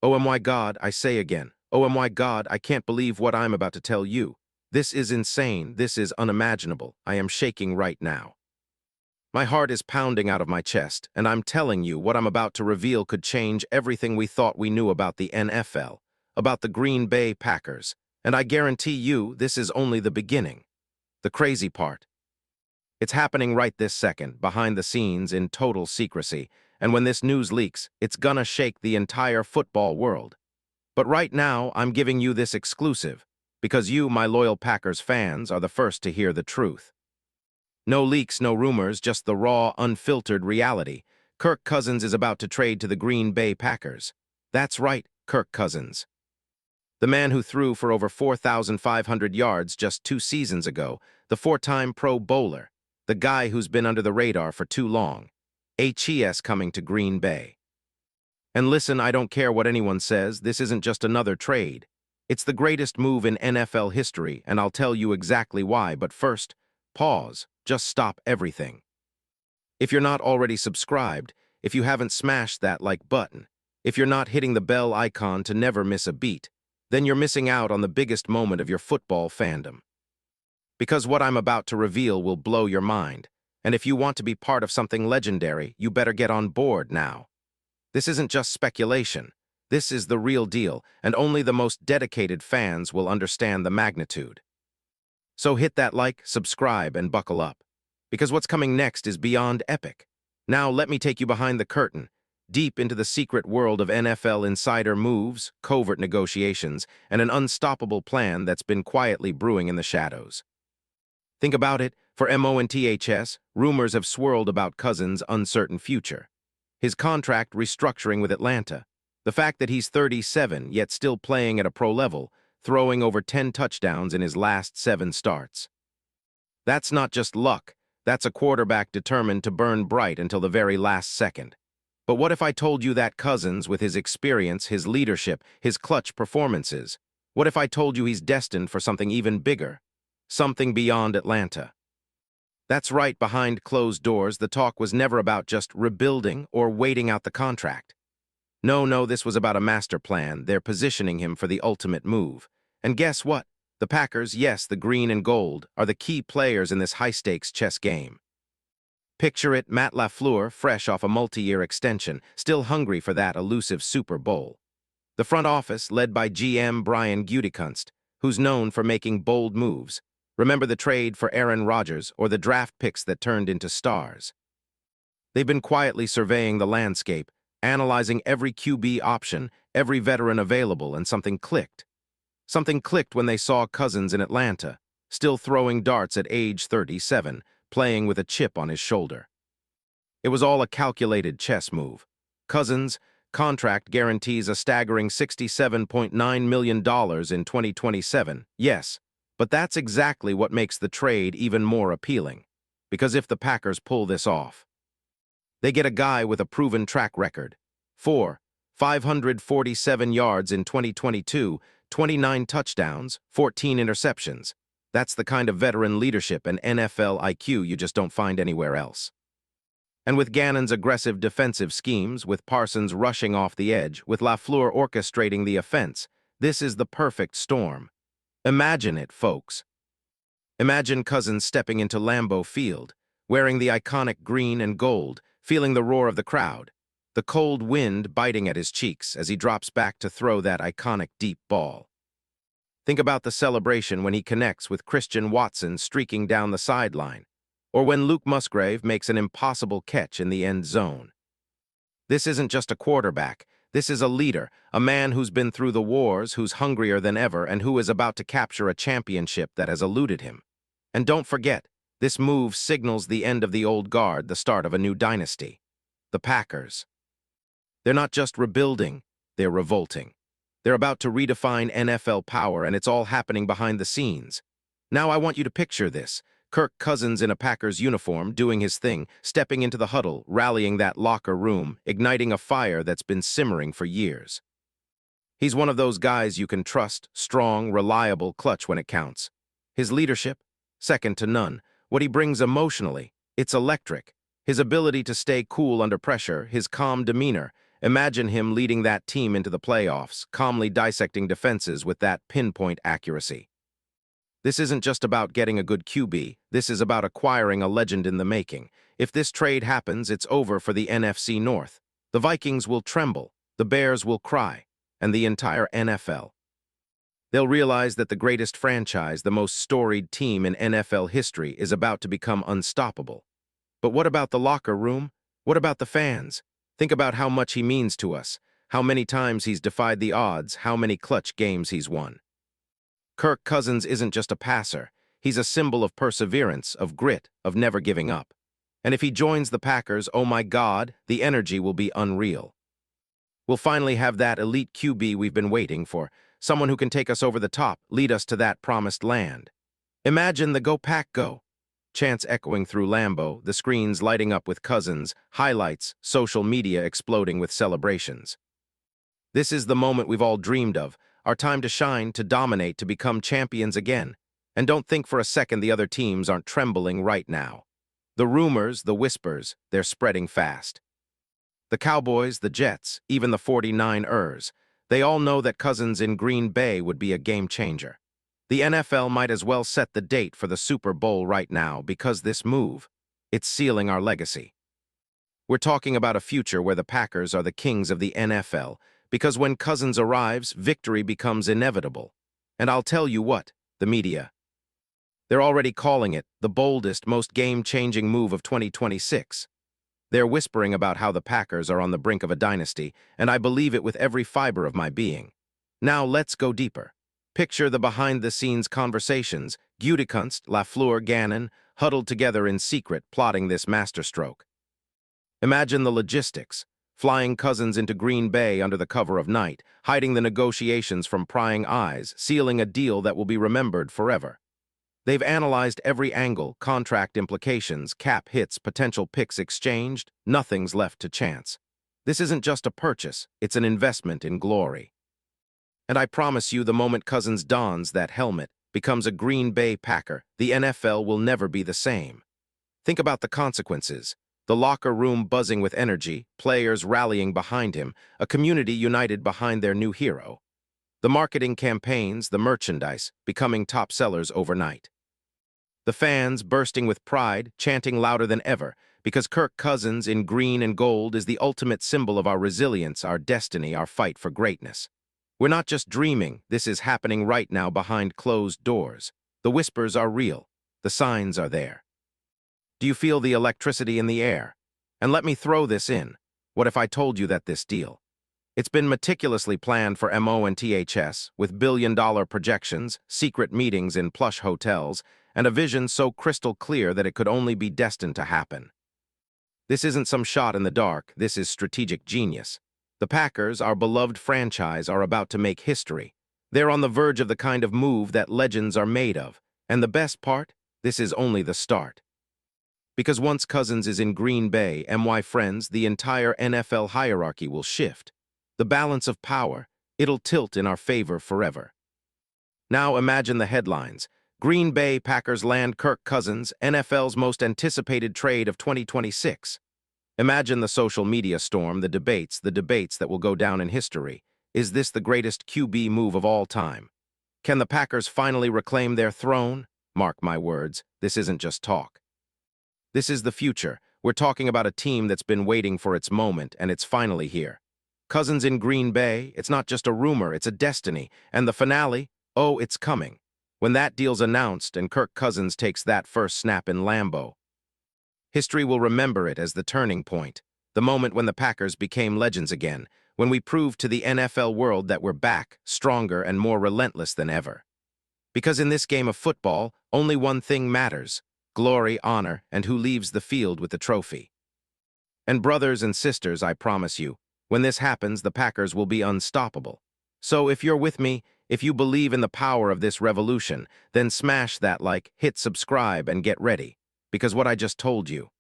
Oh my God, I say again. Oh my God, I can't believe what I'm about to tell you. This is insane. This is unimaginable. I am shaking right now. My heart is pounding out of my chest, and I'm telling you what I'm about to reveal could change everything we thought we knew about the NFL, about the Green Bay Packers, and I guarantee you this is only the beginning. The crazy part. It's happening right this second, behind the scenes, in total secrecy, and when this news leaks, it's gonna shake the entire football world. But right now, I'm giving you this exclusive, because you, my loyal Packers fans, are the first to hear the truth. No leaks, no rumors, just the raw, unfiltered reality. Kirk Cousins is about to trade to the Green Bay Packers. That's right, Kirk Cousins. The man who threw for over 4,500 yards just 2 seasons ago, the four-time Pro Bowler, the guy who's been under the radar for too long. HES coming to Green Bay. And listen, I don't care what anyone says, this isn't just another trade. It's the greatest move in NFL history, and I'll tell you exactly why, but first, pause. Just stop everything. If you're not already subscribed, if you haven't smashed that like button, if you're not hitting the bell icon to never miss a beat, then you're missing out on the biggest moment of your football fandom. Because what I'm about to reveal will blow your mind, and if you want to be part of something legendary, you better get on board now. This isn't just speculation. This is the real deal, and only the most dedicated fans will understand the magnitude. So hit that like, subscribe, and buckle up. Because what's coming next is beyond epic. Now let me take you behind the curtain, deep into the secret world of NFL insider moves, covert negotiations, and an unstoppable plan that's been quietly brewing in the shadows. Think about it, for MONTHS, rumors have swirled about Cousins' uncertain future. His contract restructuring with Atlanta, the fact that he's 37 yet still playing at a pro level, throwing over 10 touchdowns in his last 7 starts. That's not just luck, that's a quarterback determined to burn bright until the very last second. But what if I told you that Cousins, with his experience, his leadership, his clutch performances, what if I told you he's destined for something even bigger? Something beyond Atlanta. That's right, behind closed doors, the talk was never about just rebuilding or waiting out the contract. No, this was about a master plan. They're positioning him for the ultimate move. And guess what? The Packers, yes, the green and gold, are the key players in this high-stakes chess game. Picture it, Matt LaFleur, fresh off a multi-year extension, still hungry for that elusive Super Bowl. The front office, led by GM Brian Gutekunst, who's known for making bold moves. Remember the trade for Aaron Rodgers or the draft picks that turned into stars. They've been quietly surveying the landscape, analyzing every QB option, every veteran available, and something clicked. Something clicked when they saw Cousins in Atlanta, still throwing darts at age 37, playing with a chip on his shoulder. It was all a calculated chess move. Cousins' contract guarantees a staggering $67.9 million in 2027, yes, but that's exactly what makes the trade even more appealing. Because if the Packers pull this off, they get a guy with a proven track record. 547 yards in 2022, 29 touchdowns, 14 interceptions. That's the kind of veteran leadership and NFL IQ you just don't find anywhere else. And with Gannon's aggressive defensive schemes, with Parsons rushing off the edge, with LaFleur orchestrating the offense, this is the perfect storm. Imagine it, folks. Imagine Cousins stepping into Lambeau Field, wearing the iconic green and gold, feeling the roar of the crowd, the cold wind biting at his cheeks as he drops back to throw that iconic deep ball. Think about the celebration when he connects with Christian Watson streaking down the sideline, or when Luke Musgrave makes an impossible catch in the end zone. This isn't just a quarterback. This is a leader, a man who's been through the wars, who's hungrier than ever, and who is about to capture a championship that has eluded him. And don't forget, this move signals the end of the old guard, the start of a new dynasty. The Packers. They're not just rebuilding, they're revolting. They're about to redefine NFL power, and it's all happening behind the scenes. Now I want you to picture this. Kirk Cousins in a Packers uniform, doing his thing, stepping into the huddle, rallying that locker room, igniting a fire that's been simmering for years. He's one of those guys you can trust, strong, reliable, clutch when it counts. His leadership? Second to none. What he brings emotionally? It's electric. His ability to stay cool under pressure, his calm demeanor, Imagine him leading that team into the playoffs, calmly dissecting defenses with that pinpoint accuracy. This isn't just about getting a good QB, this is about acquiring a legend in the making. If this trade happens, it's over for the NFC North. The Vikings will tremble, the Bears will cry, and the entire NFL. They'll realize that the greatest franchise, the most storied team in NFL history, is about to become unstoppable. But what about the locker room? What about the fans? Think about how much he means to us, how many times he's defied the odds, how many clutch games he's won. Kirk Cousins isn't just a passer. He's a symbol of perseverance, of grit, of never giving up. And if he joins the Packers, oh my God, the energy will be unreal. We'll finally have that elite QB we've been waiting for, someone who can take us over the top, lead us to that promised land. Imagine the Go Pack Go chants echoing through Lambeau, the screens lighting up with Cousins, highlights, social media exploding with celebrations. This is the moment we've all dreamed of, our time to shine, to dominate, to become champions again. And don't think for a second the other teams aren't trembling right now. The rumors, the whispers, they're spreading fast. The Cowboys, the Jets, even the 49ers, they all know that Cousins in Green Bay would be a game changer. The NFL might as well set the date for the Super Bowl right now because this move, it's sealing our legacy. We're talking about a future where the Packers are the kings of the NFL because when Cousins arrives, victory becomes inevitable. And I'll tell you what, the media, they're already calling it the boldest, most game-changing move of 2026. They're whispering about how the Packers are on the brink of a dynasty, and I believe it with every fiber of my being. Now let's go deeper. Picture the behind-the-scenes conversations, Gutekunst, Lafleur, Gannon, huddled together in secret, plotting this masterstroke. Imagine the logistics, flying Cousins into Green Bay under the cover of night, hiding the negotiations from prying eyes, sealing a deal that will be remembered forever. They've analyzed every angle, contract implications, cap hits, potential picks exchanged, nothing's left to chance. This isn't just a purchase, it's an investment in glory. And I promise you, the moment Cousins dons that helmet, becomes a Green Bay Packer, the NFL will never be the same. Think about the consequences. The locker room buzzing with energy, players rallying behind him, a community united behind their new hero. The marketing campaigns, the merchandise, becoming top sellers overnight. The fans bursting with pride, chanting louder than ever, because Kirk Cousins in green and gold is the ultimate symbol of our resilience, our destiny, our fight for greatness. We're not just dreaming, this is happening right now behind closed doors. The whispers are real, the signs are there. Do you feel the electricity in the air? And let me throw this in. What if I told you that this deal? It's been meticulously planned for MO and THS, with billion-dollar projections, secret meetings in plush hotels, and a vision so crystal clear that it could only be destined to happen. This isn't some shot in the dark, this is strategic genius. The Packers, our beloved franchise, are about to make history. They're on the verge of the kind of move that legends are made of. And the best part? This is only the start. Because once Cousins is in Green Bay, my friends, the entire NFL hierarchy will shift. The balance of power, it'll tilt in our favor forever. Now imagine the headlines. Green Bay Packers land Kirk Cousins, NFL's most anticipated trade of 2026. Imagine the social media storm, the debates that will go down in history. Is this the greatest QB move of all time? Can the Packers finally reclaim their throne? Mark my words, this isn't just talk. This is the future. We're talking about a team that's been waiting for its moment, and it's finally here. Cousins in Green Bay, it's not just a rumor, it's a destiny. And the finale, oh, it's coming. When that deal's announced and Kirk Cousins takes that first snap in Lambeau, history will remember it as the turning point, the moment when the Packers became legends again, when we proved to the NFL world that we're back, stronger and more relentless than ever. Because in this game of football, only one thing matters: glory, honor, and who leaves the field with the trophy. And brothers and sisters, I promise you, when this happens, the Packers will be unstoppable. So if you're with me, if you believe in the power of this revolution, then smash that like, hit subscribe, and get ready. Because what I just told you,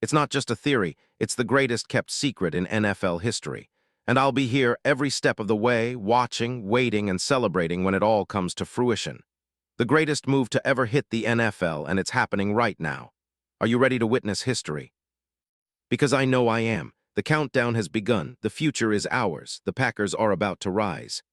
it's not just a theory, it's the greatest kept secret in NFL history. And I'll be here every step of the way, watching, waiting, and celebrating when it all comes to fruition. The greatest move to ever hit the NFL, and it's happening right now. Are you ready to witness history? Because I know I am. The countdown has begun. The future is ours. The Packers are about to rise.